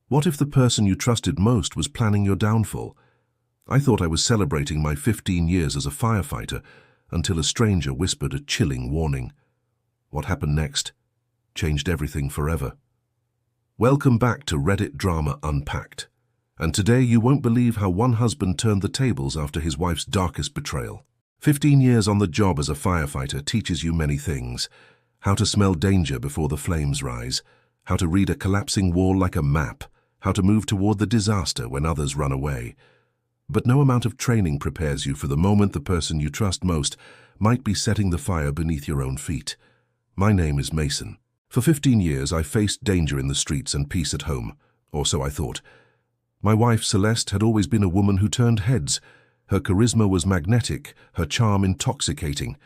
What if the person you trusted most was planning your downfall? I thought I was celebrating my 15 years as a firefighter until a stranger whispered a chilling warning. What happened next changed everything forever. Welcome back to Reddit Drama Unpacked. And today you won't believe how one husband turned the tables after his wife's darkest betrayal. 15 years on the job as a firefighter teaches you many things. How to smell danger before the flames rise, how to read a collapsing wall like a map, how to move toward the disaster when others run away. But no amount of training prepares you for the moment the person you trust most might be setting the fire beneath your own feet. My name is Mason. For 15 years I faced danger in the streets and peace at home, or so I thought. My wife Celeste had always been a woman who turned heads. Her charisma was magnetic, her charm intoxicating.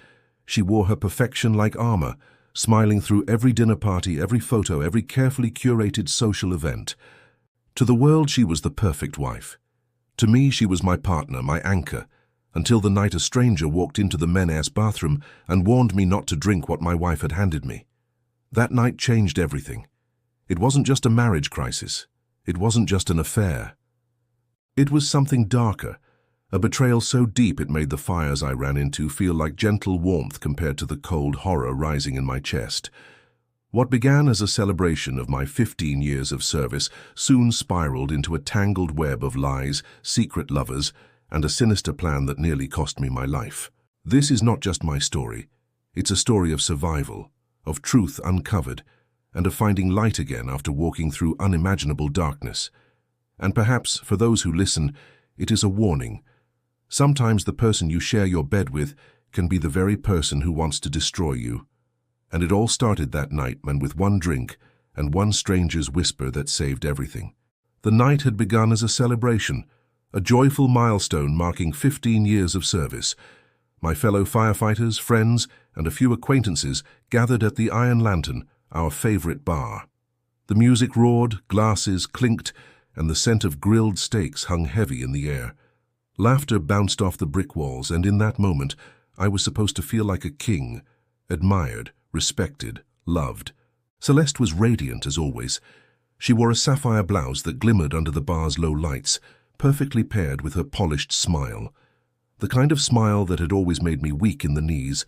She wore her perfection like armor, smiling through every dinner party, every photo, every carefully curated social event. To the world she was the perfect wife. To me she was my partner, my anchor, until the night a stranger walked into the men's bathroom and warned me not to drink what my wife had handed me. That night changed everything. It wasn't just a marriage crisis. It wasn't just an affair. It was something darker, a betrayal so deep it made the fires I ran into feel like gentle warmth compared to the cold horror rising in my chest. What began as a celebration of my 15 years of service soon spiraled into a tangled web of lies, secret lovers, and a sinister plan that nearly cost me my life. This is not just my story. It's a story of survival, of truth uncovered, and of finding light again after walking through unimaginable darkness. And perhaps, for those who listen, it is a warning. Sometimes the person you share your bed with can be the very person who wants to destroy you. And it all started that night when with one drink and one stranger's whisper that saved everything. The night had begun as a celebration, a joyful milestone marking 15 years of service. My fellow firefighters, friends, and a few acquaintances gathered at the Iron Lantern, our favorite bar. The music roared, glasses clinked, and the scent of grilled steaks hung heavy in the air. Laughter bounced off the brick walls, and in that moment, I was supposed to feel like a king, admired, respected, loved. Celeste was radiant as always. She wore a sapphire blouse that glimmered under the bar's low lights, perfectly paired with her polished smile. The kind of smile that had always made me weak in the knees,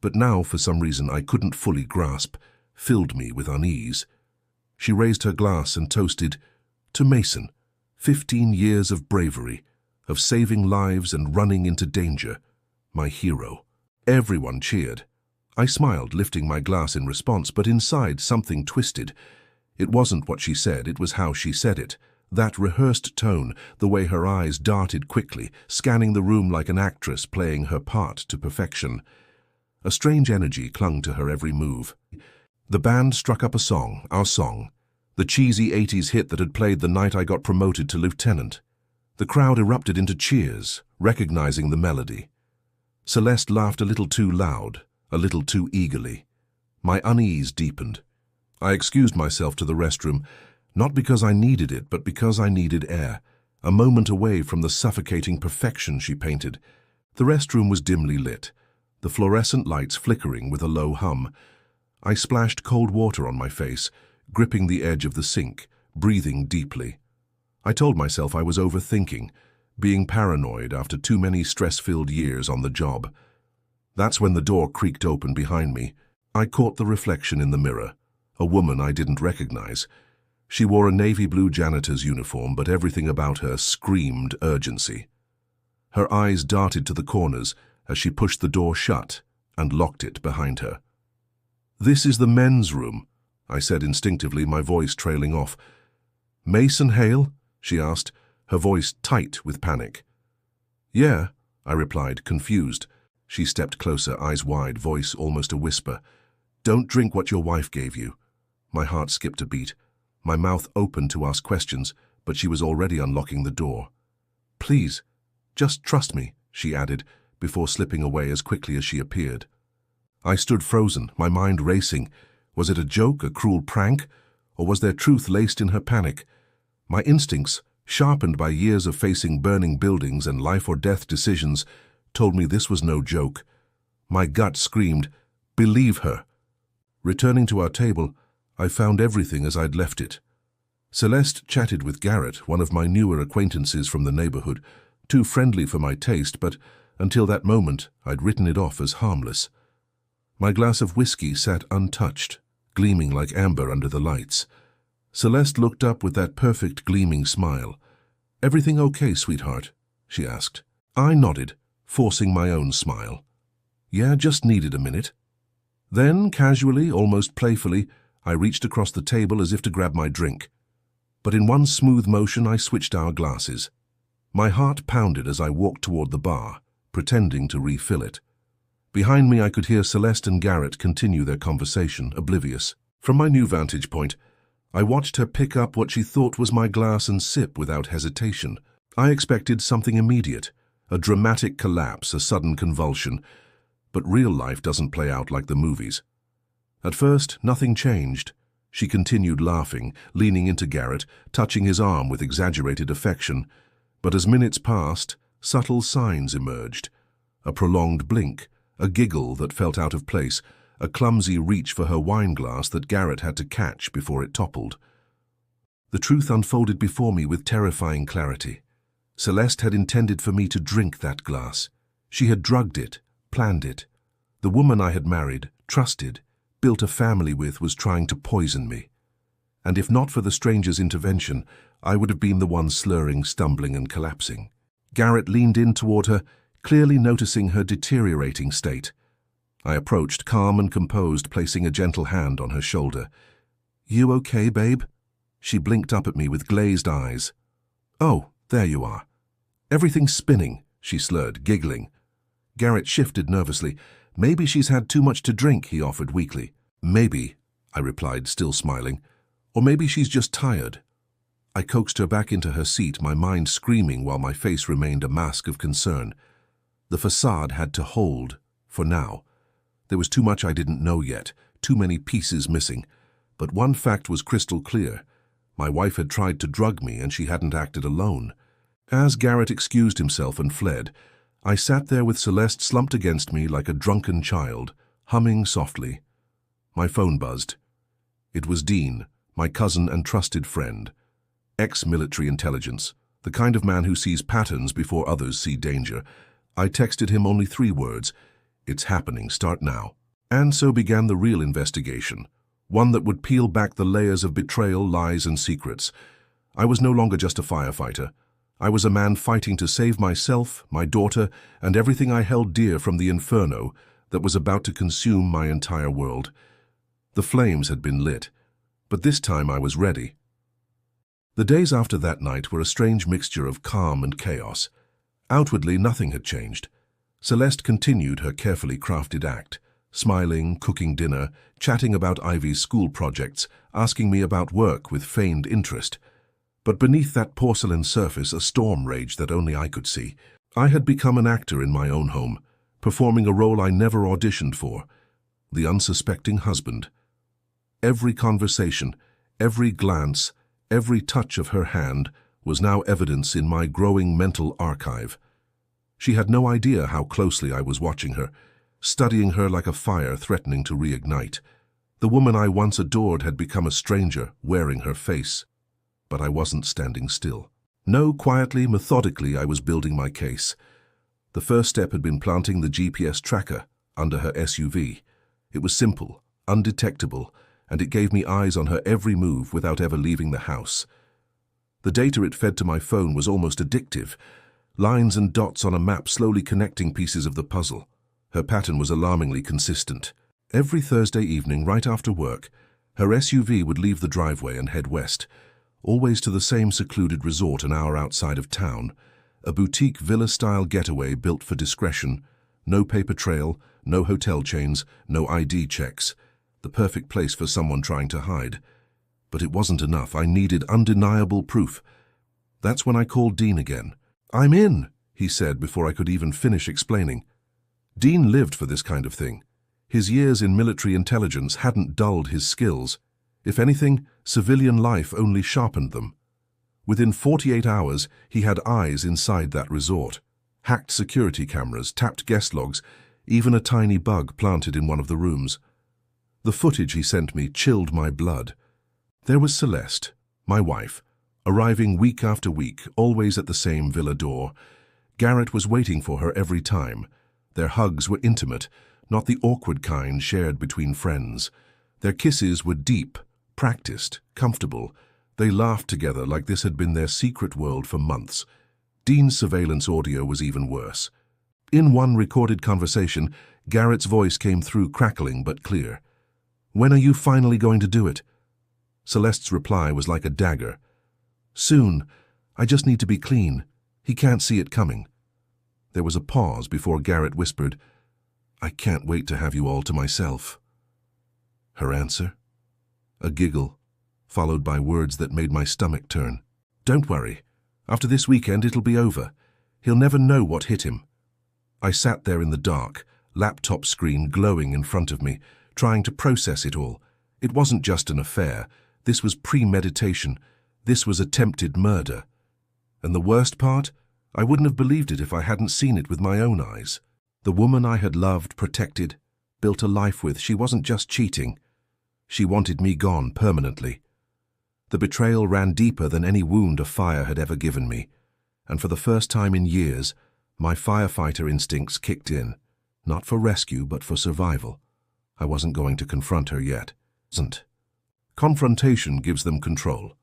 but now, for some reason I couldn't fully grasp, filled me with unease. She raised her glass and toasted, "To Mason, 15 years of bravery, of saving lives and running into danger, my hero." Everyone cheered. I smiled, lifting my glass in response, but inside something twisted. It wasn't what she said, it was how she said it. That rehearsed tone, the way her eyes darted quickly, scanning the room like an actress playing her part to perfection. A strange energy clung to her every move. The band struck up a song, our song, the cheesy 80s hit that had played the night I got promoted to lieutenant. The crowd erupted into cheers, recognizing the melody. Celeste laughed a little too loud, a little too eagerly. My unease deepened. I excused myself to the restroom, not because I needed it, but because I needed air, a moment away from the suffocating perfection she painted. The restroom was dimly lit, the fluorescent lights flickering with a low hum. I splashed cold water on my face, gripping the edge of the sink, breathing deeply. I told myself I was overthinking, being paranoid after too many stress-filled years on the job. That's when the door creaked open behind me. I caught the reflection in the mirror, a woman I didn't recognize. She wore a navy blue janitor's uniform, but everything about her screamed urgency. Her eyes darted to the corners as she pushed the door shut and locked it behind her. "This is the men's room," I said instinctively, my voice trailing off. "Mason Hale?" she asked, her voice tight with panic. "Yeah," I replied, confused. She stepped closer, eyes wide, voice almost a whisper. "Don't drink what your wife gave you." My heart skipped a beat. My mouth opened to ask questions, but she was already unlocking the door. "Please, just trust me," she added, before slipping away as quickly as she appeared. I stood frozen, my mind racing. Was it a joke, a cruel prank, or was there truth laced in her panic? My instincts, sharpened by years of facing burning buildings and life-or-death decisions, told me this was no joke. My gut screamed, "Believe her." Returning to our table, I found everything as I'd left it. Celeste chatted with Garrett, one of my newer acquaintances from the neighborhood, too friendly for my taste, but until that moment I'd written it off as harmless. My glass of whiskey sat untouched, gleaming like amber under the lights. Celeste looked up with that perfect gleaming smile. "Everything okay, sweetheart?" she asked. I nodded, forcing my own smile. "Yeah, just needed a minute." Then, casually, almost playfully, I reached across the table as if to grab my drink. But in one smooth motion I switched our glasses. My heart pounded as I walked toward the bar, pretending to refill it. Behind me I could hear Celeste and Garrett continue their conversation, oblivious. From my new vantage point, I watched her pick up what she thought was my glass and sip without hesitation. I expected something immediate, a dramatic collapse, a sudden convulsion, but real life doesn't play out like the movies. At first, nothing changed. She continued laughing, leaning into Garrett, touching his arm with exaggerated affection. But as minutes passed, subtle signs emerged. A prolonged blink, a giggle that felt out of place, a clumsy reach for her wine glass that Garrett had to catch before it toppled. The truth unfolded before me with terrifying clarity. Celeste had intended for me to drink that glass. She had drugged it, planned it. The woman I had married, trusted, built a family with was trying to poison me. And if not for the stranger's intervention, I would have been the one slurring, stumbling, and collapsing. Garrett leaned in toward her, clearly noticing her deteriorating state. I approached, calm and composed, placing a gentle hand on her shoulder. "You okay, babe?" She blinked up at me with glazed eyes. "Oh, there you are." "Everything's spinning," she slurred, giggling. Garrett shifted nervously. "Maybe she's had too much to drink," he offered weakly. "Maybe," I replied, still smiling. "Or maybe she's just tired." I coaxed her back into her seat, my mind screaming while my face remained a mask of concern. The facade had to hold, for now. There was too much I didn't know yet, too many pieces missing. But one fact was crystal clear. My wife had tried to drug me, and she hadn't acted alone. As Garrett excused himself and fled, I sat there with Celeste slumped against me like a drunken child, humming softly. My phone buzzed. It was Dean, my cousin and trusted friend. Ex-military intelligence, the kind of man who sees patterns before others see danger. I texted him only 3 words. "It's happening, start now." And so began the real investigation, one that would peel back the layers of betrayal, lies, and secrets. I was no longer just a firefighter. I was a man fighting to save myself, my daughter, and everything I held dear from the inferno that was about to consume my entire world. The flames had been lit, but this time I was ready. The days after that night were a strange mixture of calm and chaos. Outwardly, nothing had changed. Celeste continued her carefully crafted act, smiling, cooking dinner, chatting about Ivy's school projects, asking me about work with feigned interest. But beneath that porcelain surface, a storm raged that only I could see. I had become an actor in my own home, performing a role I never auditioned for, the unsuspecting husband. Every conversation, every glance, every touch of her hand was now evidence in my growing mental archive. She had no idea how closely I was watching her, studying her like a fire threatening to reignite. The woman I once adored had become a stranger, wearing her face. But I wasn't standing still. No, quietly, methodically, I was building my case. The first step had been planting the GPS tracker under her SUV. It was simple, undetectable, and it gave me eyes on her every move without ever leaving the house. The data it fed to my phone was almost addictive, lines and dots on a map slowly connecting pieces of the puzzle. Her pattern was alarmingly consistent. Every Thursday evening, right after work, her SUV would leave the driveway and head west, always to the same secluded resort an hour outside of town, a boutique villa-style getaway built for discretion, no paper trail, no hotel chains, no ID checks, the perfect place for someone trying to hide. But it wasn't enough. I needed undeniable proof. That's when I called Dean again. "I'm in," he said before I could even finish explaining. Dean lived for this kind of thing. His years in military intelligence hadn't dulled his skills. If anything, civilian life only sharpened them. Within 48 hours, he had eyes inside that resort. Hacked security cameras, tapped guest logs, even a tiny bug planted in one of the rooms. The footage he sent me chilled my blood. There was Celeste, My wife, arriving week after week, always at the same villa door. Garrett was waiting for her every time. Their hugs were intimate, not the awkward kind shared between friends. Their kisses were deep, practiced, comfortable. They laughed together like this had been their secret world for months. Dean's surveillance audio was even worse. In one recorded conversation, Garrett's voice came through crackling but clear. "When are you finally going to do it?" Celeste's reply was like a dagger. "Soon. I just need to be clean. He can't see it coming." There was a pause before Garrett whispered, "I can't wait to have you all to myself." Her answer? A giggle, followed by words that made my stomach turn. "Don't worry. After this weekend, it'll be over. He'll never know what hit him." I sat there in the dark, laptop screen glowing in front of me, trying to process it all. It wasn't just an affair. This was premeditation. This was attempted murder. And the worst part? I wouldn't have believed it if I hadn't seen it with my own eyes. The woman I had loved, protected, built a life with, she wasn't just cheating. She wanted me gone permanently. The betrayal ran deeper than any wound a fire had ever given me. And for the first time in years, my firefighter instincts kicked in. Not for rescue, but for survival. I wasn't going to confront her yet. Confrontation gives them control.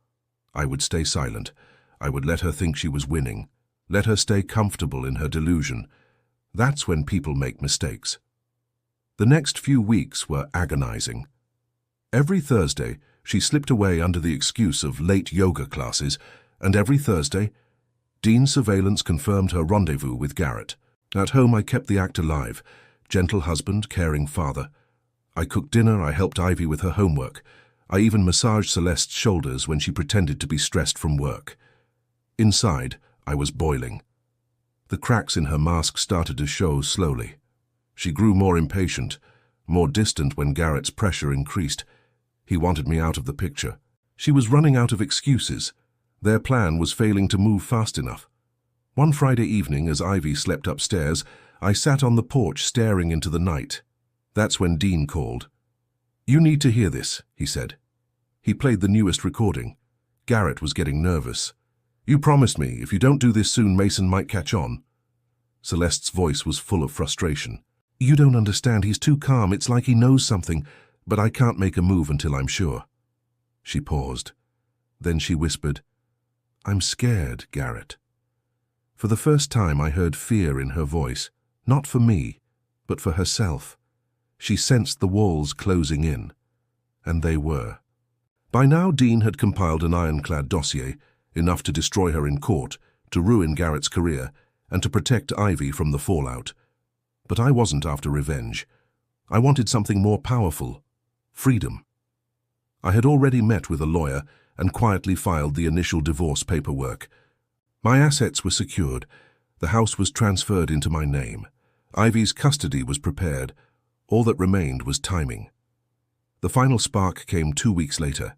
I would stay silent. I would let her think she was winning. Let her stay comfortable in her delusion. That's when people make mistakes. The next few weeks were agonizing. Every Thursday, she slipped away under the excuse of late yoga classes, and every Thursday, Dean's surveillance confirmed her rendezvous with Garrett. At home, I kept the act alive. Gentle husband, caring father. I cooked dinner, I helped Ivy with her homework. I even massaged Celeste's shoulders when she pretended to be stressed from work. Inside, I was boiling. The cracks in her mask started to show slowly. She grew more impatient, more distant when Garrett's pressure increased. He wanted me out of the picture. She was running out of excuses. Their plan was failing to move fast enough. One Friday evening, as Ivy slept upstairs, I sat on the porch staring into the night. That's when Dean called. "You need to hear this," he said. He played the newest recording. Garrett was getting nervous. "You promised me, if you don't do this soon, Mason might catch on." Celeste's voice was full of frustration. "You don't understand, he's too calm, it's like he knows something, but I can't make a move until I'm sure." She paused. Then she whispered, "I'm scared, Garrett." For the first time I heard fear in her voice, not for me, but for herself. She sensed the walls closing in, and they were. By now Dean had compiled an ironclad dossier, enough to destroy her in court, to ruin Garrett's career, and to protect Ivy from the fallout. But I wasn't after revenge. I wanted something more powerful. Freedom. I had already met with a lawyer and quietly filed the initial divorce paperwork. My assets were secured. The house was transferred into my name. Ivy's custody was prepared. All that remained was timing. The final spark came 2 weeks later.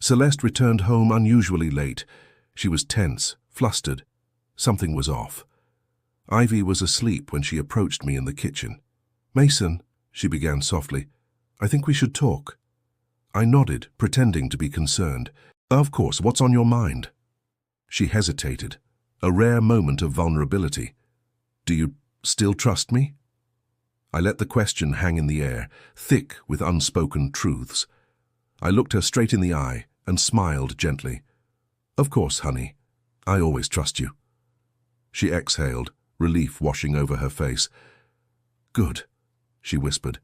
Celeste returned home unusually late. She was tense, flustered. Something was off. Ivy was asleep when she approached me in the kitchen. "Mason," she began softly, "I think we should talk." I nodded, pretending to be concerned. "Of course, what's on your mind?" She hesitated, a rare moment of vulnerability. "Do you still trust me?" I let the question hang in the air, thick with unspoken truths. I looked her straight in the eye and smiled gently. "Of course, honey. I always trust you." She exhaled, relief washing over her face. "Good," she whispered,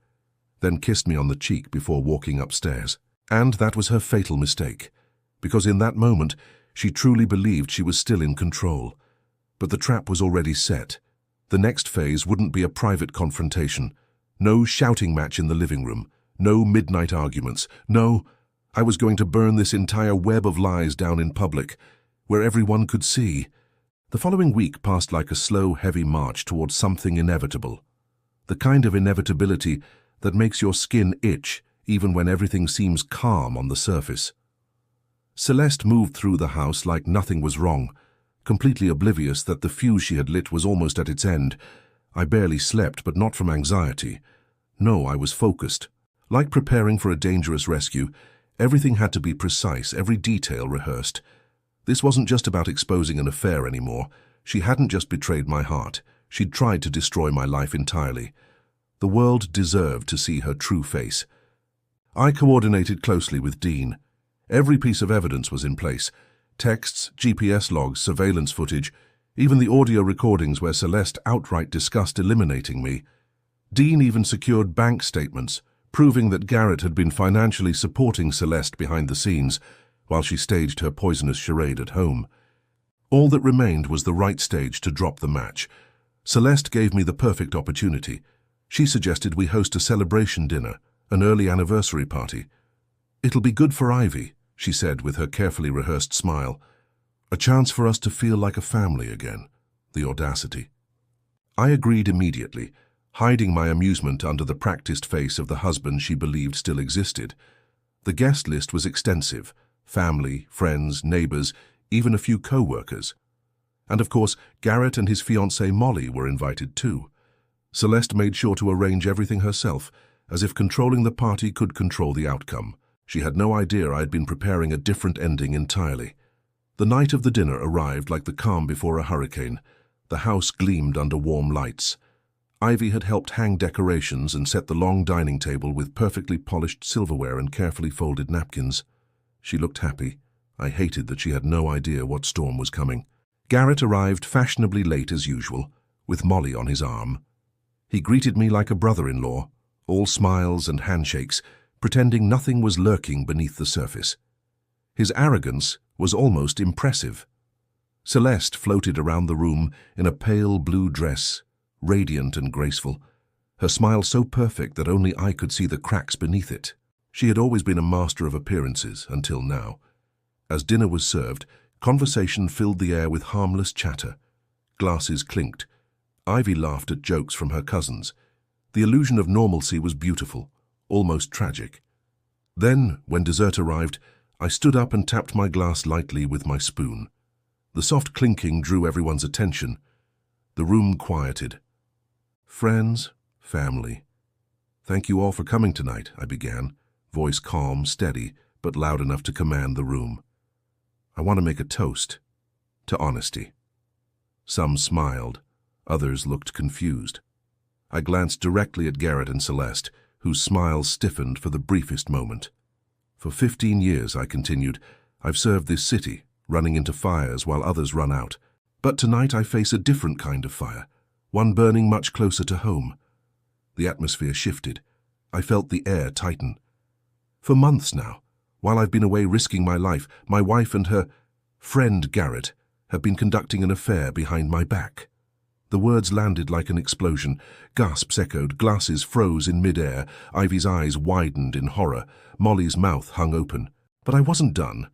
then kissed me on the cheek before walking upstairs. And that was her fatal mistake, because in that moment she truly believed she was still in control. But the trap was already set. The next phase wouldn't be a private confrontation. No shouting match in the living room. No midnight arguments. No, I was going to burn this entire web of lies down in public, where everyone could see. The following week passed like a slow, heavy march towards something inevitable. The kind of inevitability that makes your skin itch even when everything seems calm on the surface. Celeste moved through the house like nothing was wrong, completely oblivious that the fuse she had lit was almost at its end. I barely slept, but not from anxiety. No, I was focused. Like preparing for a dangerous rescue, Everything had to be precise, every detail rehearsed. This wasn't just about exposing an affair anymore. She hadn't just betrayed my heart. She'd tried to destroy my life entirely. The world deserved to see her true face. I coordinated closely with Dean. Every piece of evidence was in place. Texts, GPS logs, surveillance footage, even the audio recordings where Celeste outright discussed eliminating me. Dean even secured bank statements, proving that Garrett had been financially supporting Celeste behind the scenes while she staged her poisonous charade at home. All that remained was the right stage to drop the match. Celeste gave me the perfect opportunity. She suggested we host a celebration dinner, an early anniversary party. "It'll be good for Ivy," she said with her carefully rehearsed smile. "A chance for us to feel like a family again." The audacity. I agreed immediately, hiding my amusement under the practiced face of the husband she believed still existed. The guest list was extensive: family, friends, neighbors, even a few co-workers. And of course, Garrett and his fiancée Molly were invited too. Celeste made sure to arrange everything herself, as if controlling the party could control the outcome. She had no idea I had been preparing a different ending entirely. The night of the dinner arrived like the calm before a hurricane. The house gleamed under warm lights. Ivy had helped hang decorations and set the long dining table with perfectly polished silverware and carefully folded napkins. She looked happy. I hated that she had no idea what storm was coming. Garrett arrived fashionably late as usual, with Molly on his arm. He greeted me like a brother-in-law, all smiles and handshakes, pretending nothing was lurking beneath the surface. His arrogance was almost impressive. Celeste floated around the room in a pale blue dress, radiant and graceful, her smile so perfect that only I could see the cracks beneath it. She had always been a master of appearances until now. As dinner was served, conversation filled the air with harmless chatter. Glasses clinked. Ivy laughed at jokes from her cousins. The illusion of normalcy was beautiful, almost tragic. Then, when dessert arrived, I stood up and tapped my glass lightly with my spoon. The soft clinking drew everyone's attention. The room quieted. "Friends, family. Thank you all for coming tonight," I began, voice calm, steady, but loud enough to command the room. "I want to make a toast to honesty." Some smiled, others looked confused. I glanced directly at Garrett and Celeste, whose smiles stiffened for the briefest moment. "For 15 years," I continued, "I've served this city, running into fires while others run out. But tonight I face a different kind of fire, one burning much closer to home." The atmosphere shifted. I felt the air tighten. "For months now, while I've been away risking my life, my wife and her friend Garrett have been conducting an affair behind my back." The words landed like an explosion. Gasps echoed, glasses froze in mid-air, Ivy's eyes widened in horror, Molly's mouth hung open. But I wasn't done.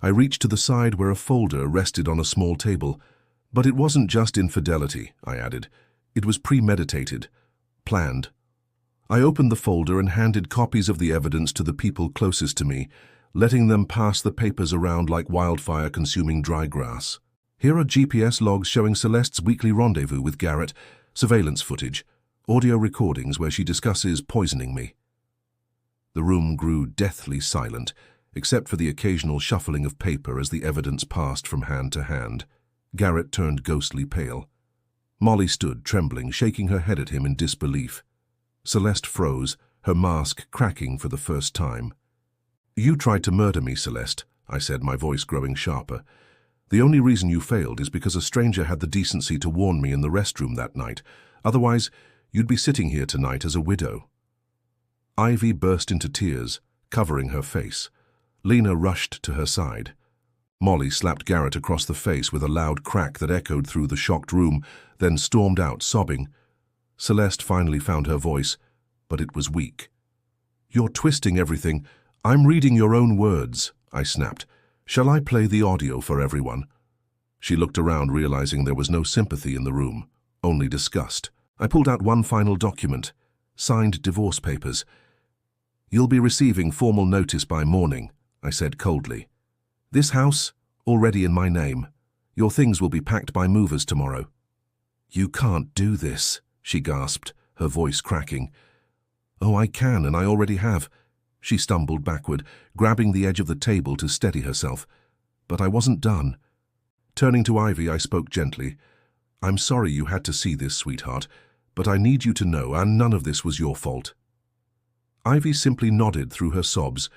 I reached to the side where a folder rested on a small table. "But it wasn't just infidelity," I added. "It was premeditated, planned." I opened the folder and handed copies of the evidence to the people closest to me, letting them pass the papers around like wildfire consuming dry grass. "Here are GPS logs showing Celeste's weekly rendezvous with Garrett, surveillance footage, audio recordings where she discusses poisoning me." The room grew deathly silent, except for the occasional shuffling of paper as the evidence passed from hand to hand. Garrett turned ghostly pale. Molly stood, trembling, shaking her head at him in disbelief. Celeste froze, her mask cracking for the first time. "You tried to murder me, Celeste," I said, my voice growing sharper. "The only reason you failed is because a stranger had the decency to warn me in the restroom that night. Otherwise, you'd be sitting here tonight as a widow." Ivy burst into tears, covering her face. Lena rushed to her side. Molly slapped Garrett across the face with a loud crack that echoed through the shocked room, then stormed out, sobbing. Celeste finally found her voice, but it was weak. "You're twisting everything. I'm reading your own words," I snapped. "Shall I play the audio for everyone?" She looked around, realizing there was no sympathy in the room, only disgust. I pulled out one final document, signed divorce papers. "You'll be receiving formal notice by morning," I said coldly. "This house, already in my name. Your things will be packed by movers tomorrow." "You can't do this," she gasped, her voice cracking. "Oh, I can, and I already have." She stumbled backward, grabbing the edge of the table to steady herself. But I wasn't done. Turning to Ivy, I spoke gently. "I'm sorry you had to see this, sweetheart, but I need you to know, and none of this was your fault." Ivy simply nodded through her sobs,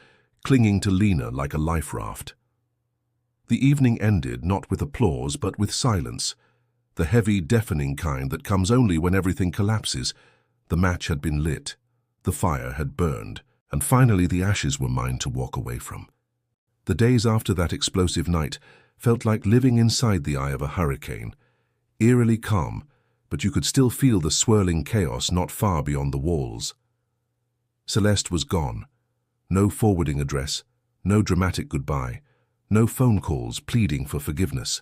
clinging to Lena like a life raft. The evening ended not with applause but with silence, the heavy, deafening kind that comes only when everything collapses. The match had been lit, the fire had burned, and finally the ashes were mine to walk away from. The days after that explosive night felt like living inside the eye of a hurricane, eerily calm, but you could still feel the swirling chaos not far beyond the walls. Celeste was gone. No forwarding address, no dramatic goodbye, no phone calls pleading for forgiveness.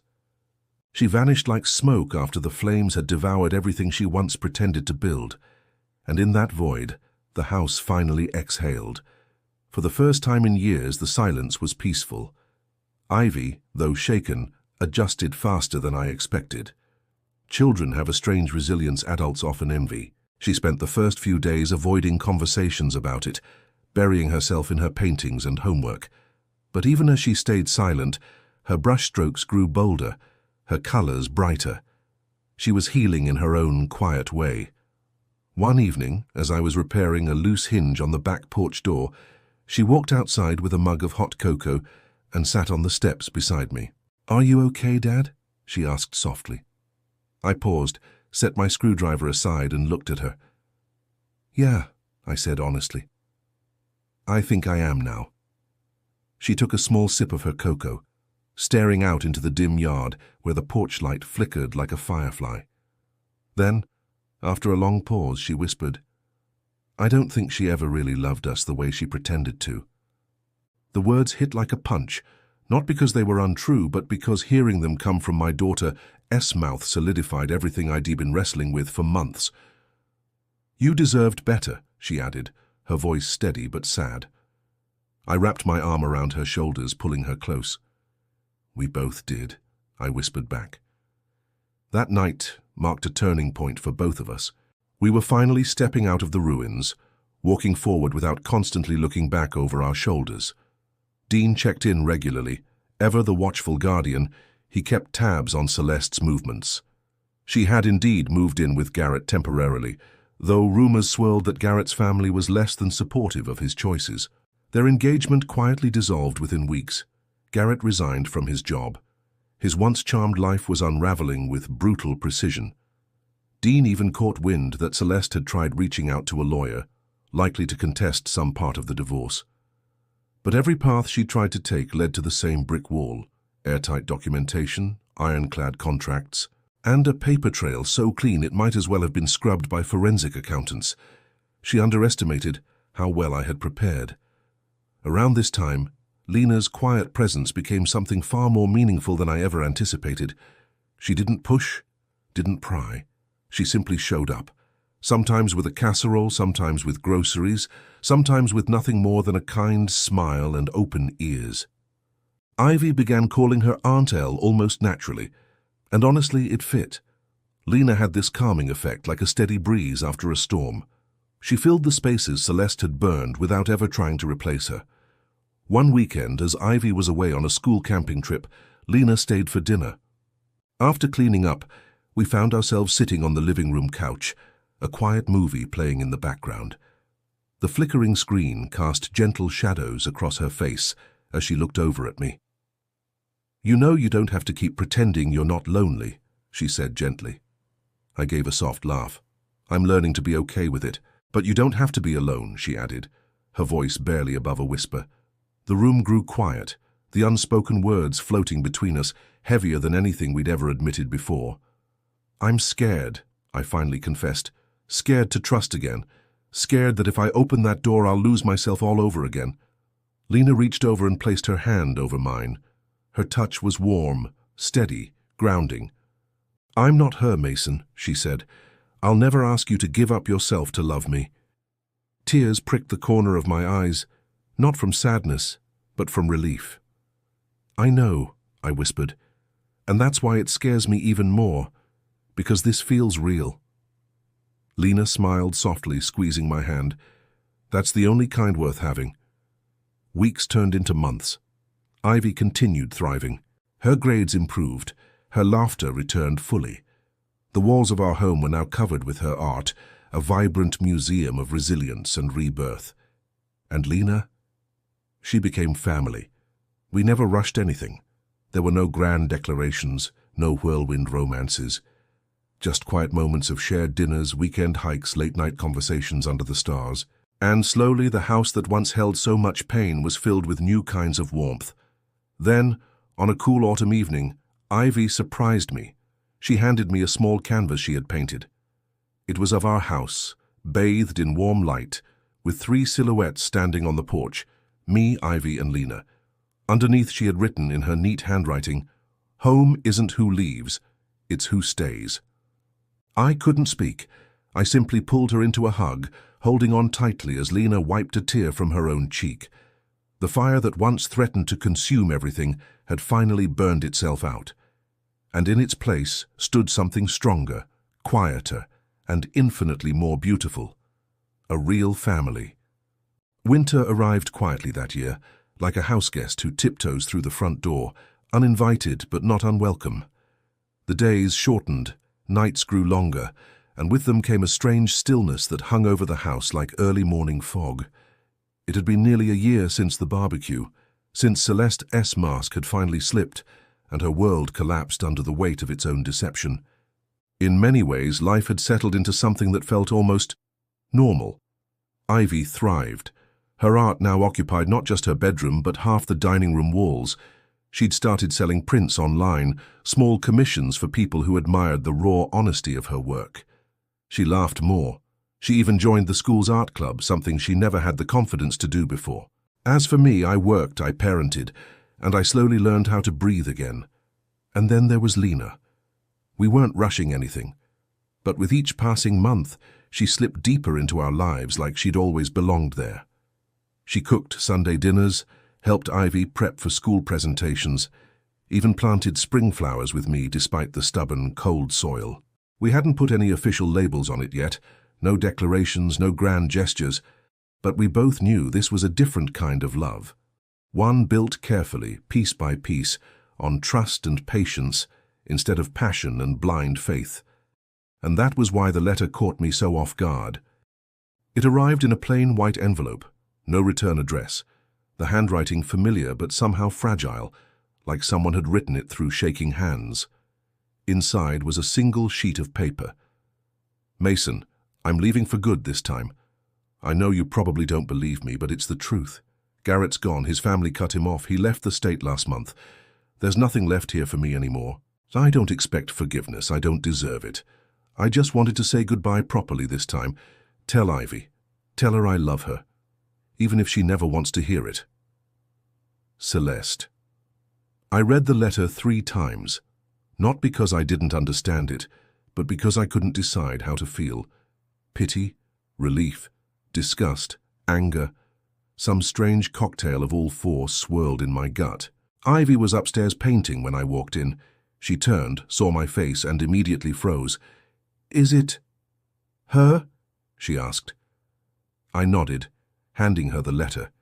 She vanished like smoke after the flames had devoured everything she once pretended to build, and in that void, the house finally exhaled. For the first time in years, the silence was peaceful. Ivy, though shaken, adjusted faster than I expected. Children have a strange resilience adults often envy. She spent the first few days avoiding conversations about it, burying herself in her paintings and homework. But even as she stayed silent, her brushstrokes grew bolder, her colors brighter. She was healing in her own quiet way. One evening, as I was repairing a loose hinge on the back porch door, she walked outside with a mug of hot cocoa and sat on the steps beside me. "Are you okay, Dad?" she asked softly. I paused, set my screwdriver aside and looked at her. "Yeah," I said honestly. "I think I am now." She took a small sip of her cocoa, staring out into the dim yard where the porch light flickered like a firefly. Then, after a long pause, she whispered, "I don't think she ever really loved us the way she pretended to." The words hit like a punch, not because they were untrue, but because hearing them come from my daughter's mouth solidified everything I'd been wrestling with for months. "You deserved better," she added, her voice steady but sad. I wrapped my arm around her shoulders, pulling her close. "We both did," I whispered back. That night marked a turning point for both of us. We were finally stepping out of the ruins, walking forward without constantly looking back over our shoulders. Dean checked in regularly. Ever the watchful guardian, he kept tabs on Celeste's movements. She had indeed moved in with Garrett temporarily, though rumors swirled that Garrett's family was less than supportive of his choices. Their engagement quietly dissolved within weeks. Garrett resigned from his job. His once charmed life was unraveling with brutal precision. Dean even caught wind that Celeste had tried reaching out to a lawyer, likely to contest some part of the divorce. But every path she tried to take led to the same brick wall: airtight documentation, ironclad contracts, and a paper trail so clean it might as well have been scrubbed by forensic accountants. She underestimated how well I had prepared. Around this time, Lena's quiet presence became something far more meaningful than I ever anticipated. She didn't push, didn't pry. She simply showed up, sometimes with a casserole, sometimes with groceries, sometimes with nothing more than a kind smile and open ears. Ivy began calling her Aunt Elle almost naturally, and honestly it fit. Lena had this calming effect, like a steady breeze after a storm. She filled the spaces Celeste had burned without ever trying to replace her. One weekend, as Ivy was away on a school camping trip, Lena stayed for dinner. After cleaning up, we found ourselves sitting on the living room couch, a quiet movie playing in the background. The flickering screen cast gentle shadows across her face as she looked over at me. "You know you don't have to keep pretending you're not lonely," she said gently. I gave a soft laugh. "I'm learning to be okay with it. But you don't have to be alone," she added, her voice barely above a whisper. The room grew quiet, the unspoken words floating between us, heavier than anything we'd ever admitted before. "I'm scared," I finally confessed. "Scared to trust again. Scared that if I open that door I'll lose myself all over again." Lena reached over and placed her hand over mine. Her touch was warm, steady, grounding. "I'm not her, Mason," she said. "I'll never ask you to give up yourself to love me." Tears pricked the corner of my eyes, not from sadness, but from relief. "I know," I whispered, "and that's why it scares me even more, because this feels real." Lena smiled softly, squeezing my hand. "That's the only kind worth having. Weeks turned into months. Ivy continued thriving. Her grades improved. Her laughter returned fully. The walls of our home were now covered with her art, a vibrant museum of resilience and rebirth. And Lena? She became family. We never rushed anything. There were no grand declarations, no whirlwind romances. Just quiet moments of shared dinners, weekend hikes, late-night conversations under the stars. And slowly the house that once held so much pain was filled with new kinds of warmth. Then, on a cool autumn evening, Ivy surprised me. She handed me a small canvas she had painted. It was of our house, bathed in warm light, with 3 silhouettes standing on the porch, me, Ivy, and Lena. Underneath she had written in her neat handwriting, "Home isn't who leaves, it's who stays." I couldn't speak. I simply pulled her into a hug, holding on tightly as Lena wiped a tear from her own cheek. The fire that once threatened to consume everything had finally burned itself out. And in its place stood something stronger, quieter, and infinitely more beautiful. A real family. Winter arrived quietly that year, like a houseguest who tiptoes through the front door, uninvited but not unwelcome. The days shortened, nights grew longer, and with them came a strange stillness that hung over the house like early morning fog. It had been nearly a year since the barbecue, since Celeste's mask had finally slipped, and her world collapsed under the weight of its own deception. In many ways, life had settled into something that felt almost normal. Ivy thrived. Her art now occupied not just her bedroom, but half the dining room walls. She'd started selling prints online, small commissions for people who admired the raw honesty of her work. She laughed more. She even joined the school's art club, something she never had the confidence to do before. As for me, I worked, I parented, and I slowly learned how to breathe again. And then there was Lena. We weren't rushing anything, but with each passing month, she slipped deeper into our lives like she'd always belonged there. She cooked Sunday dinners, helped Ivy prep for school presentations, even planted spring flowers with me despite the stubborn, cold soil. We hadn't put any official labels on it yet, no declarations, no grand gestures, but we both knew this was a different kind of love. One built carefully, piece by piece, on trust and patience, instead of passion and blind faith. And that was why the letter caught me so off guard. It arrived in a plain white envelope, no return address, the handwriting familiar but somehow fragile, like someone had written it through shaking hands. Inside was a single sheet of paper. "Mason, I'm leaving for good this time. I know you probably don't believe me, but it's the truth. Garrett's gone, his family cut him off, he left the state last month. There's nothing left here for me anymore. I don't expect forgiveness, I don't deserve it. I just wanted to say goodbye properly this time. Tell Ivy. Tell her I love her, even if she never wants to hear it. Celeste." I read the letter 3 times, not because I didn't understand it, but because I couldn't decide how to feel. Pity, relief, disgust, anger. Some strange cocktail of all 4 swirled in my gut. Ivy was upstairs painting when I walked in. She turned, saw my face, and immediately froze. "Is it her?" she asked. I nodded, handing her the letter.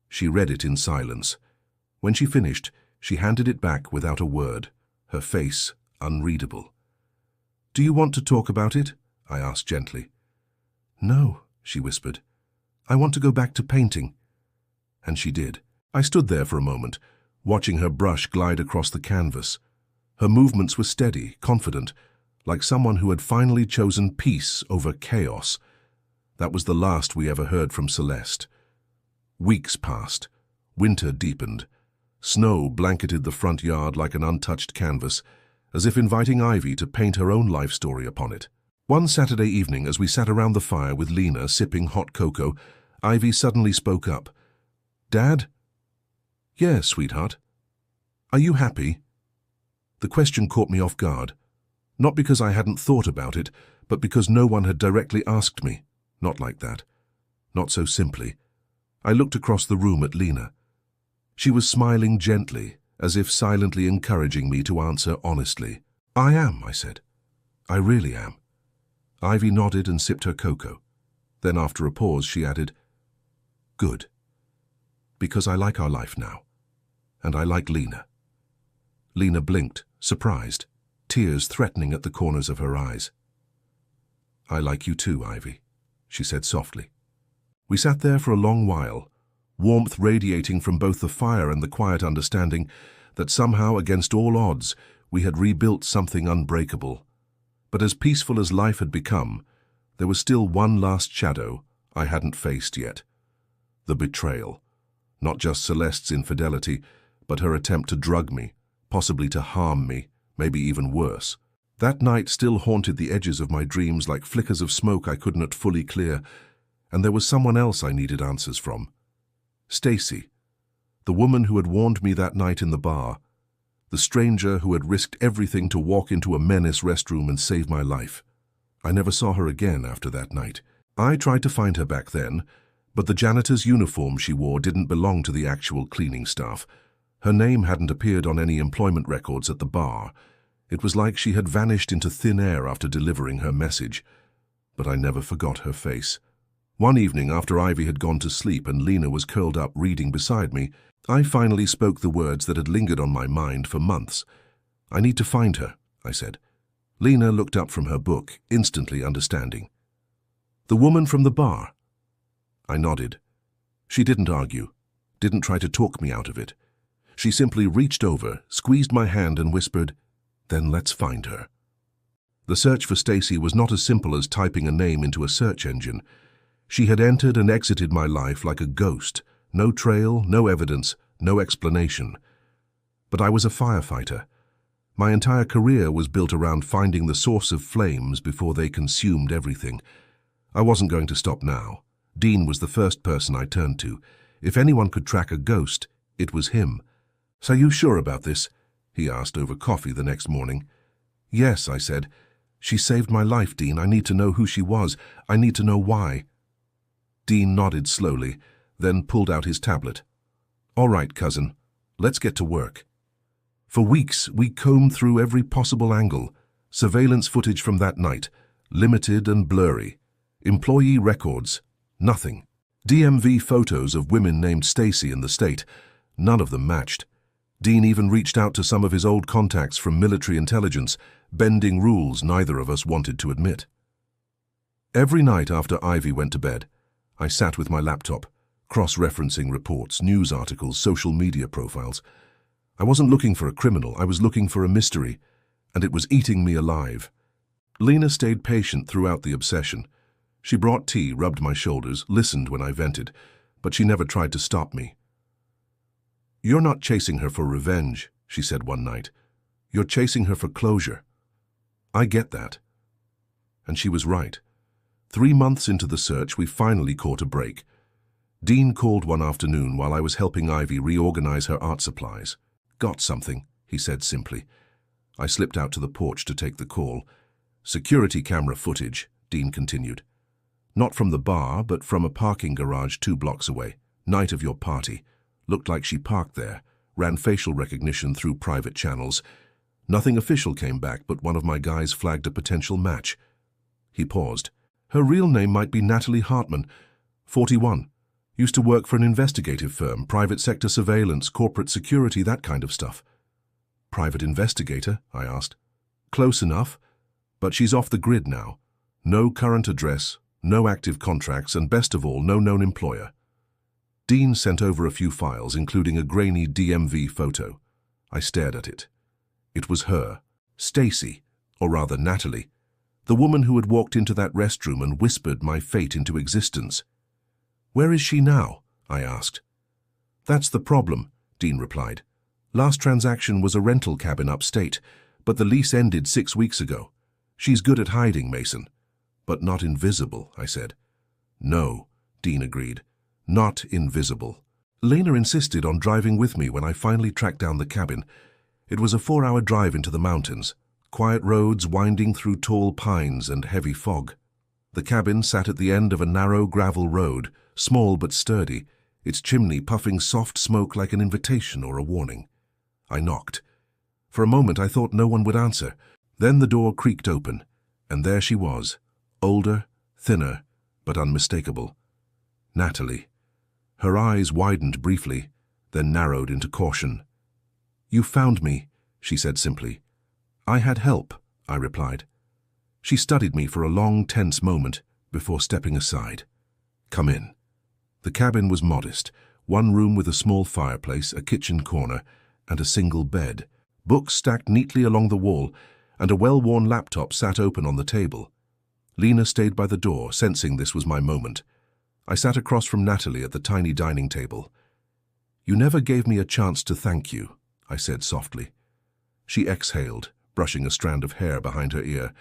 She read it in silence. When she finished, she handed it back without a word, her face unreadable. "Do you want to talk about it?" I asked gently. "No," she whispered. "I want to go back to painting." And she did. I stood there for a moment, watching her brush glide across the canvas. Her movements were steady, confident, like someone who had finally chosen peace over chaos. That was the last we ever heard from Celeste. Weeks passed. Winter deepened. Snow blanketed the front yard like an untouched canvas, as if inviting Ivy to paint her own life story upon it. One Saturday evening, as we sat around the fire with Lena sipping hot cocoa, Ivy suddenly spoke up. "Dad?" "Yes, sweetheart." "Are you happy?" The question caught me off guard, not because I hadn't thought about it, but because no one had directly asked me. Not like that. Not so simply. I looked across the room at Lena. She was smiling gently, as if silently encouraging me to answer honestly. "I am," I said. "I really am." Ivy nodded and sipped her cocoa. Then after a pause she added, "Good." Because I like our life now. And I like Lena. Lena blinked, surprised, tears threatening at the corners of her eyes. I like you too, Ivy, she said softly. We sat there for a long while, warmth radiating from both the fire and the quiet understanding that somehow, against all odds, we had rebuilt something unbreakable. But as peaceful as life had become, there was still one last shadow I hadn't faced yet. The betrayal. Not just Celeste's infidelity, but her attempt to drug me, possibly to harm me, maybe even worse. That night still haunted the edges of my dreams like flickers of smoke I could not fully clear, and there was someone else I needed answers from. Stacy, the woman who had warned me that night in the bar, the stranger who had risked everything to walk into a menace restroom and save my life. I never saw her again after that night. I tried to find her back then, but the janitor's uniform she wore didn't belong to the actual cleaning staff. Her name hadn't appeared on any employment records at the bar. It was like she had vanished into thin air after delivering her message. But I never forgot her face. One evening, after Ivy had gone to sleep and Lena was curled up reading beside me, I finally spoke the words that had lingered on my mind for months. I need to find her, I said. Lena looked up from her book, instantly understanding. The woman from the bar? I nodded. She didn't argue, didn't try to talk me out of it. She simply reached over, squeezed my hand and whispered, "Then let's find her." The search for Stacy was not as simple as typing a name into a search engine. She had entered and exited my life like a ghost. No trail, no evidence, no explanation. But I was a firefighter. My entire career was built around finding the source of flames before they consumed everything. I wasn't going to stop now. Dean was the first person I turned to. If anyone could track a ghost, it was him. "So you sure about this?" he asked over coffee the next morning. "Yes," I said. "She saved my life, Dean. I need to know who she was. I need to know why." Dean nodded slowly, then pulled out his tablet. "All right, cousin. Let's get to work." For weeks, we combed through every possible angle. Surveillance footage from that night, limited and blurry. Employee records, nothing. DMV photos of women named Stacy in the state, none of them matched. Dean even reached out to some of his old contacts from military intelligence, bending rules neither of us wanted to admit. Every night after Ivy went to bed, I sat with my laptop, cross-referencing reports, news articles, social media profiles. I wasn't looking for a criminal, I was looking for a mystery, and it was eating me alive. Lena stayed patient throughout the obsession. She brought tea, rubbed my shoulders, listened when I vented, but she never tried to stop me. "You're not chasing her for revenge," she said one night. "You're chasing her for closure." I get that. And she was right. 3 months into the search, we finally caught a break. Dean called one afternoon while I was helping Ivy reorganize her art supplies. "Got something," he said simply. I slipped out to the porch to take the call. "Security camera footage," Dean continued. "Not from the bar, but from a parking garage 2 blocks away. Night of your party. Looked like she parked there. Ran facial recognition through private channels. Nothing official came back, but one of my guys flagged a potential match." He paused. "Her real name might be Natalie Hartman, 41. Used to work for an investigative firm, private sector surveillance, corporate security, that kind of stuff." "Private investigator?" I asked. "Close enough, but she's off the grid now. No current address, no active contracts, and best of all, no known employer." Dean sent over a few files, including a grainy DMV photo. I stared at it. It was her, Stacy, or rather Natalie, the woman who had walked into that restroom and whispered my fate into existence. "Where is she now?" I asked. "That's the problem," Dean replied. "Last transaction was a rental cabin upstate, but the lease ended 6 weeks ago. She's good at hiding, Mason." "But not invisible," I said. "No," Dean agreed. "Not invisible." Lena insisted on driving with me when I finally tracked down the cabin. It was a 4-hour drive into the mountains, quiet roads winding through tall pines and heavy fog. The cabin sat at the end of a narrow gravel road, small but sturdy, its chimney puffing soft smoke like an invitation or a warning. I knocked. For a moment I thought no one would answer. Then the door creaked open, and there she was, older, thinner, but unmistakable. Natalie. Her eyes widened briefly, then narrowed into caution. "You found me," she said simply. "I had help," I replied. She studied me for a long, tense moment before stepping aside. "Come in." The cabin was modest, one room with a small fireplace, a kitchen corner, and a single bed. Books stacked neatly along the wall, and a well-worn laptop sat open on the table. Lena stayed by the door, sensing this was my moment. I sat across from Natalie at the tiny dining table. "You never gave me a chance to thank you," I said softly. She exhaled, brushing a strand of hair behind her ear.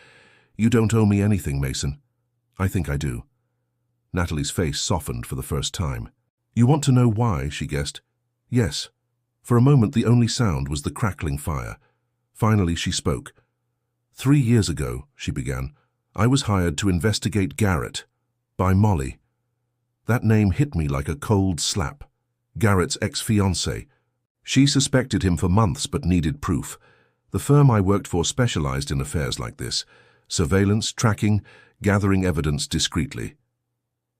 "You don't owe me anything, Mason." "I think I do." Natalie's face softened for the first time. "You want to know why?" she guessed. "Yes." For a moment the only sound was the crackling fire. Finally she spoke. "3 years ago," she began, "I was hired to investigate Garrett by Molly." That name hit me like a cold slap. Garrett's ex-fiancée. She suspected him for months but needed proof. The firm I worked for specialized in affairs like this: surveillance, tracking, gathering evidence discreetly.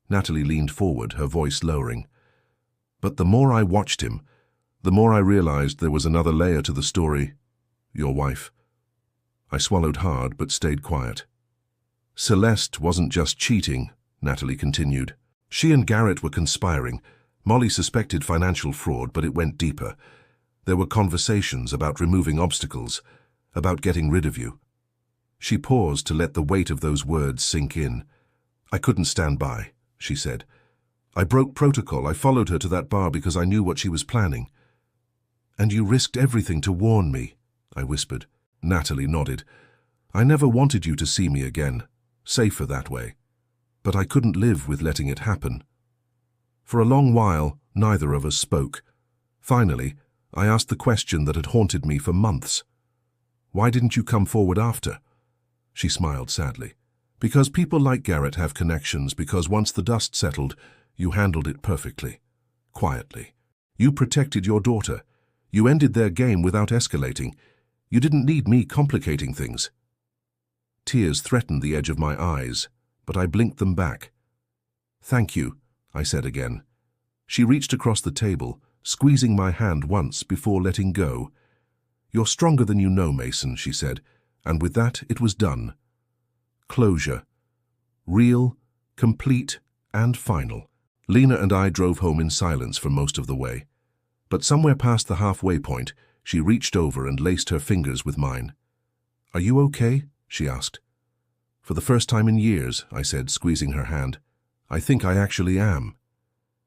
Natalie leaned forward, her voice lowering. "But the more I watched him, the more I realized there was another layer to the story. Your wife." I swallowed hard but stayed quiet. "Celeste wasn't just cheating," Natalie continued. "She and Garrett were conspiring. Molly suspected financial fraud, but it went deeper. There were conversations about removing obstacles, about getting rid of you." She paused to let the weight of those words sink in. "I couldn't stand by," she said. "I broke protocol. I followed her to that bar because I knew what she was planning." "And you risked everything to warn me," I whispered. Natalie nodded. "I never wanted you to see me again. Safer that way. But I couldn't live with letting it happen." For a long while, neither of us spoke. Finally, I asked the question that had haunted me for months. "Why didn't you come forward after?" She smiled sadly. "Because people like Garrett have connections, because once the dust settled, you handled it perfectly. Quietly. You protected your daughter. You ended their game without escalating. You didn't need me complicating things." Tears threatened the edge of my eyes, but I blinked them back. "Thank you," I said again. She reached across the table, squeezing my hand once before letting go. "You're stronger than you know, Mason," she said, and with that it was done. Closure. Real, complete, and final. Lena and I drove home in silence for most of the way. But somewhere past the halfway point, she reached over and laced her fingers with mine. "Are you okay?" she asked. "For the first time in years," I said, squeezing her hand, "I think I actually am."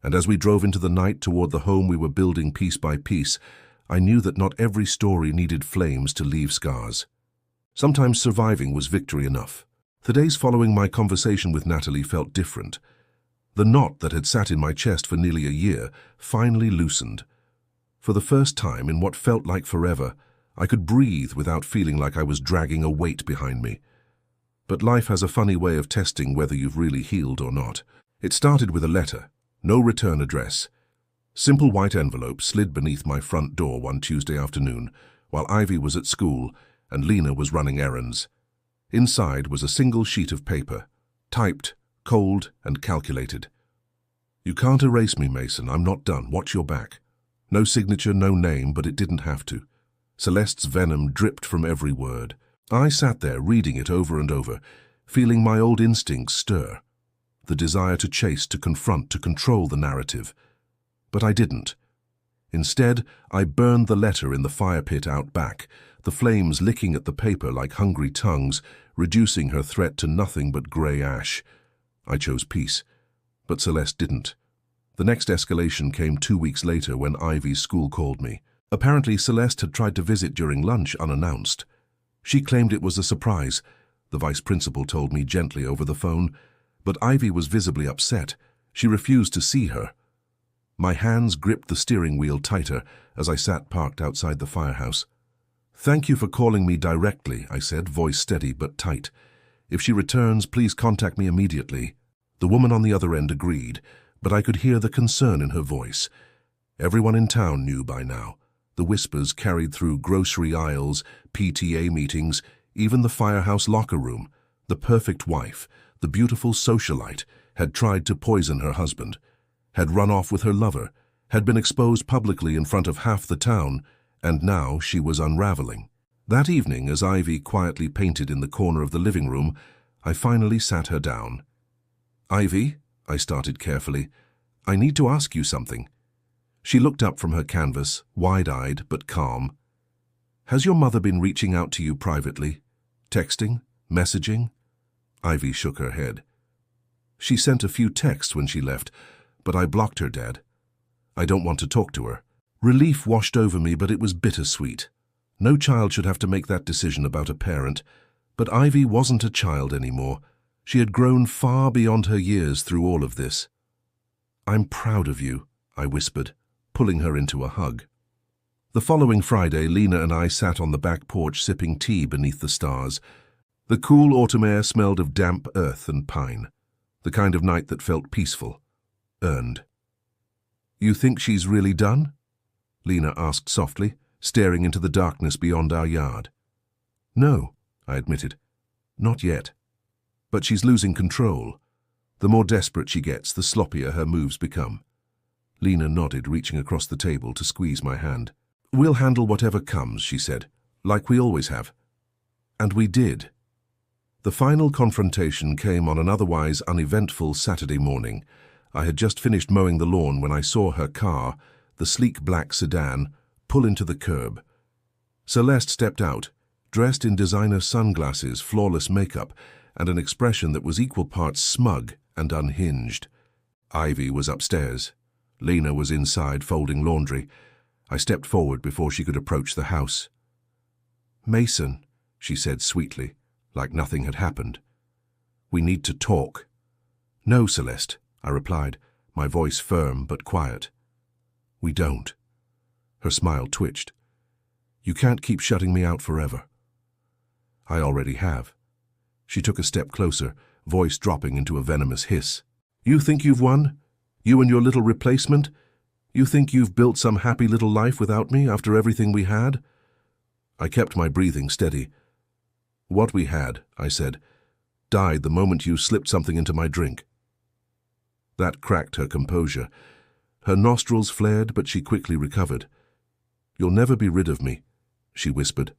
And as we drove into the night toward the home we were building piece by piece, I knew that not every story needed flames to leave scars. Sometimes surviving was victory enough. The days following my conversation with Natalie felt different. The knot that had sat in my chest for nearly a year finally loosened. For the first time in what felt like forever, I could breathe without feeling like I was dragging a weight behind me. But life has a funny way of testing whether you've really healed or not. It started with a letter, no return address. Simple white envelope slid beneath my front door one Tuesday afternoon, while Ivy was at school and Lena was running errands. Inside was a single sheet of paper, typed, cold, and calculated. "You can't erase me, Mason. I'm not done. Watch your back." No signature, no name, but it didn't have to. Celeste's venom dripped from every word. I sat there reading it over and over, feeling my old instincts stir. The desire to chase, to confront, to control the narrative. But I didn't. Instead, I burned the letter in the fire pit out back, the flames licking at the paper like hungry tongues, reducing her threat to nothing but grey ash. I chose peace, but Celeste didn't. The next escalation came 2 weeks later when Ivy's school called me. Apparently, Celeste had tried to visit during lunch unannounced. She claimed it was a surprise, the vice principal told me gently over the phone, but Ivy was visibly upset. She refused to see her. My hands gripped the steering wheel tighter as I sat parked outside the firehouse. "Thank you for calling me directly," I said, voice steady but tight. "If she returns, please contact me immediately." The woman on the other end agreed, but I could hear the concern in her voice. Everyone in town knew by now. The whispers carried through grocery aisles, PTA meetings, even the firehouse locker room. The perfect wife, the beautiful socialite, had tried to poison her husband, had run off with her lover, had been exposed publicly in front of half the town, and now she was unraveling. That evening, as Ivy quietly painted in the corner of the living room, I finally sat her down. "Ivy," I started carefully, "I need to ask you something." She looked up from her canvas, wide-eyed but calm. "Has your mother been reaching out to you privately? Texting? Messaging?" Ivy shook her head. "She sent a few texts when she left, but I blocked her, Dad. I don't want to talk to her." Relief washed over me, but it was bittersweet. No child should have to make that decision about a parent, but Ivy wasn't a child anymore. She had grown far beyond her years through all of this. "I'm proud of you," I whispered, pulling her into a hug. The following Friday, Lena and I sat on the back porch sipping tea beneath the stars. The cool autumn air smelled of damp earth and pine, the kind of night that felt peaceful, earned. "You think she's really done?" Lena asked softly, staring into the darkness beyond our yard. "No," I admitted. "Not yet. But she's losing control. The more desperate she gets, the sloppier her moves become." Lena nodded, reaching across the table to squeeze my hand. "We'll handle whatever comes," she said, "like we always have." And we did. The final confrontation came on an otherwise uneventful Saturday morning. I had just finished mowing the lawn when I saw her car, the sleek black sedan, pull into the curb. Celeste stepped out, dressed in designer sunglasses, flawless makeup, and an expression that was equal parts smug and unhinged. Ivy was upstairs. Lena was inside folding laundry. I stepped forward before she could approach the house. "Mason," she said sweetly, like nothing had happened. "We need to talk." "No, Celeste," I replied, my voice firm but quiet. "We don't." Her smile twitched. "You can't keep shutting me out forever." "I already have." She took a step closer, voice dropping into a venomous hiss. "You think you've won? You and your little replacement? You think you've built some happy little life without me after everything we had?" I kept my breathing steady. "What we had," I said, "died the moment you slipped something into my drink." That cracked her composure. Her nostrils flared, but she quickly recovered. "You'll never be rid of me," she whispered.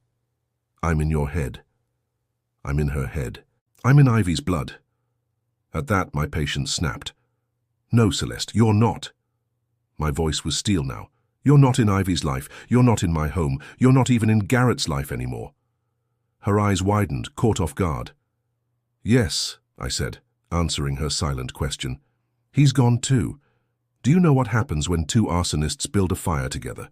"I'm in your head." I'm in her head. I'm in Ivy's blood. At that, my patience snapped. "No, Celeste, you're not." My voice was steel now. "You're not in Ivy's life. You're not in my home. You're not even in Garrett's life anymore." Her eyes widened, caught off guard. "Yes," I said, answering her silent question. "He's gone too. Do you know what happens when two arsonists build a fire together?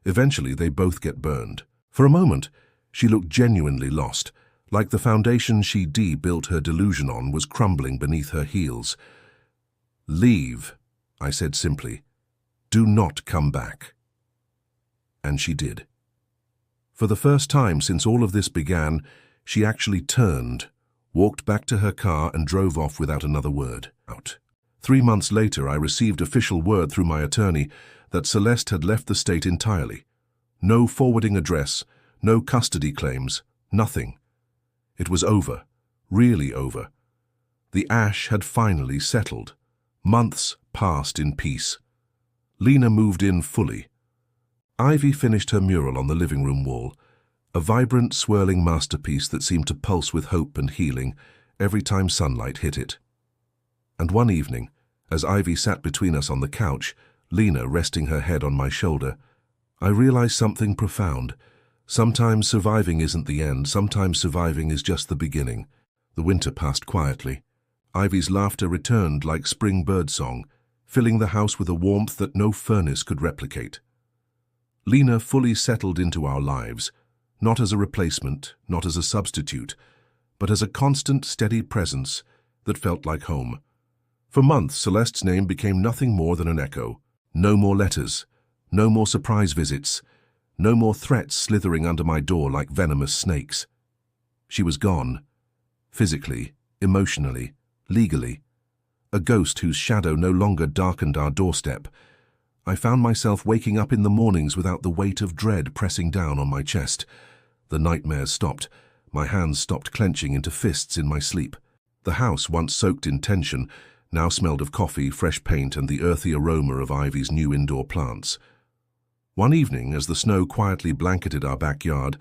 Eventually, they both get burned." For a moment, she looked genuinely lost, like the foundation she built her delusion on was crumbling beneath her heels. "Leave," I said simply. "Do not come back." And she did. For the first time since all of this began, she actually turned, walked back to her car and drove off without another word. 3 months later, I received official word through my attorney that Celeste had left the state entirely. No forwarding address, no custody claims, nothing. It was over, really over. The ash had finally settled. Months passed in peace. Lena moved in fully. Ivy finished her mural on the living room wall, a vibrant, swirling masterpiece that seemed to pulse with hope and healing every time sunlight hit it. And one evening, as Ivy sat between us on the couch, Lena resting her head on my shoulder, I realized something profound. Sometimes surviving isn't the end, sometimes surviving is just the beginning. The winter passed quietly. Ivy's laughter returned like spring birdsong, filling the house with a warmth that no furnace could replicate. Lena fully settled into our lives, not as a replacement, not as a substitute, but as a constant, steady presence that felt like home. For months, Celeste's name became nothing more than an echo. No more letters, no more surprise visits, no more threats slithering under my door like venomous snakes. She was gone, physically, emotionally, legally, a ghost whose shadow no longer darkened our doorstep. I found myself waking up in the mornings without the weight of dread pressing down on my chest. The nightmares stopped. My hands stopped clenching into fists in my sleep. The house, once soaked in tension, now smelled of coffee, fresh paint, and the earthy aroma of Ivy's new indoor plants. One evening, as the snow quietly blanketed our backyard,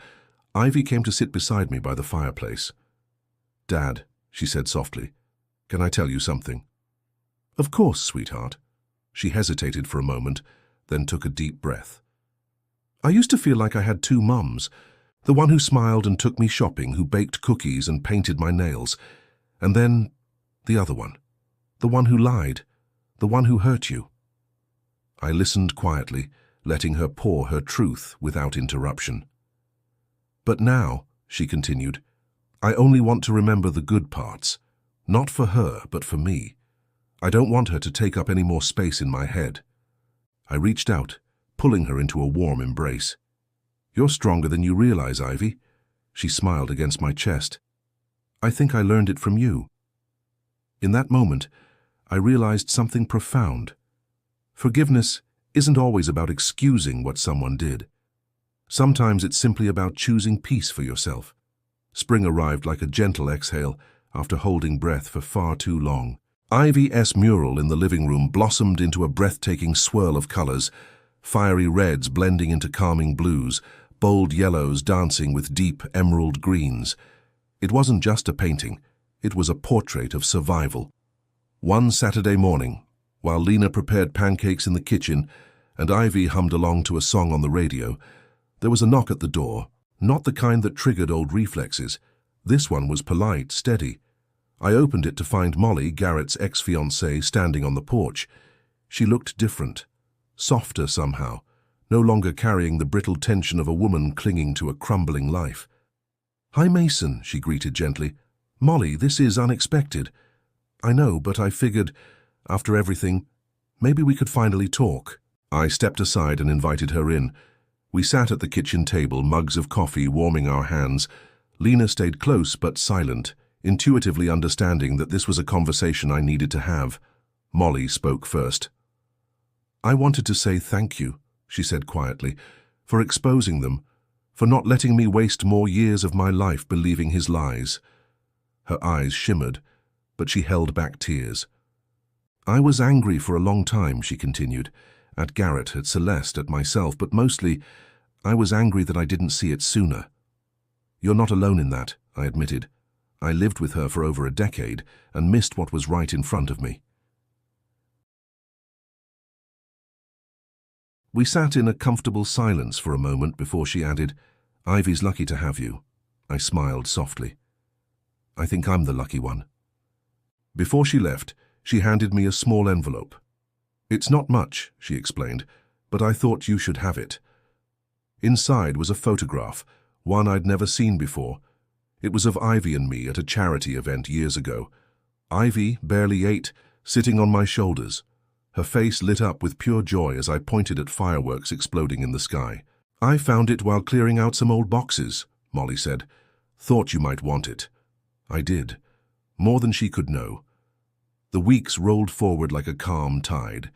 Ivy came to sit beside me by the fireplace. "Dad," she said softly, "can I tell you something?" "Of course, sweetheart." She hesitated for a moment, then took a deep breath. "I used to feel like I had two mums, the one who smiled and took me shopping, who baked cookies and painted my nails, and then the other one, the one who lied, the one who hurt you." I listened quietly, letting her pour her truth without interruption. "But now," she continued, "I only want to remember the good parts, not for her, but for me. I don't want her to take up any more space in my head." I reached out, pulling her into a warm embrace. "You're stronger than you realize, Ivy." She smiled against my chest. "I think I learned it from you." In that moment, I realized something profound. Forgiveness isn't always about excusing what someone did. Sometimes it's simply about choosing peace for yourself. Spring arrived like a gentle exhale after holding breath for far too long. Ivy's mural in the living room blossomed into a breathtaking swirl of colors, fiery reds blending into calming blues, bold yellows dancing with deep emerald greens. It wasn't just a painting, it was a portrait of survival. One Saturday morning, while Lena prepared pancakes in the kitchen and Ivy hummed along to a song on the radio, there was a knock at the door, not the kind that triggered old reflexes. This one was polite, steady. I opened it to find Molly, Garrett's ex-fiancée, standing on the porch. She looked different, softer somehow, no longer carrying the brittle tension of a woman clinging to a crumbling life. "Hi, Mason," she greeted gently. "Molly, this is unexpected. I know, but I figured, after everything, maybe we could finally talk." I stepped aside and invited her in. We sat at the kitchen table, mugs of coffee warming our hands. Lena stayed close but silent, intuitively understanding that this was a conversation I needed to have. Molly spoke first. "I wanted to say thank you," she said quietly, "for exposing them, for not letting me waste more years of my life believing his lies." Her eyes shimmered, but she held back tears. "I was angry for a long time," she continued, "at Garrett, at Celeste, at myself, but mostly I was angry that I didn't see it sooner." "You're not alone in that," I admitted. "I lived with her for over a decade and missed what was right in front of me." We sat in a comfortable silence for a moment before she added, "Ivy's lucky to have you." I smiled softly. "I think I'm the lucky one." Before she left, she handed me a small envelope. "It's not much," she explained, "but I thought you should have it." Inside was a photograph, one I'd never seen before. It was of Ivy and me at a charity event years ago. Ivy, barely 8, sitting on my shoulders. Her face lit up with pure joy as I pointed at fireworks exploding in the sky. "I found it while clearing out some old boxes," Molly said. "Thought you might want it." I did. More than she could know. The weeks rolled forward like a calm tide.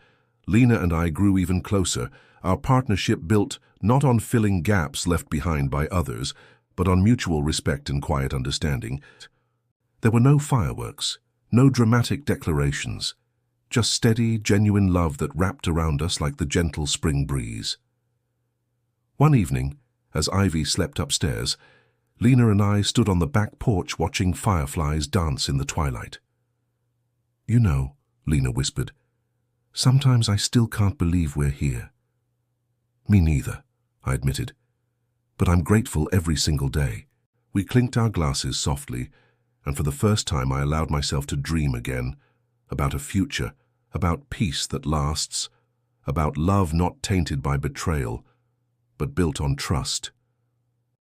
Lena and I grew even closer, our partnership built not on filling gaps left behind by others, but on mutual respect and quiet understanding. There were no fireworks, no dramatic declarations, just steady, genuine love that wrapped around us like the gentle spring breeze. One evening, as Ivy slept upstairs, Lena and I stood on the back porch watching fireflies dance in the twilight. "You know," Lena whispered, "sometimes I still can't believe we're here." "Me neither," I admitted, "but I'm grateful every single day." We clinked our glasses softly, and for the first time I allowed myself to dream again, about a future, about peace that lasts, about love not tainted by betrayal, but built on trust.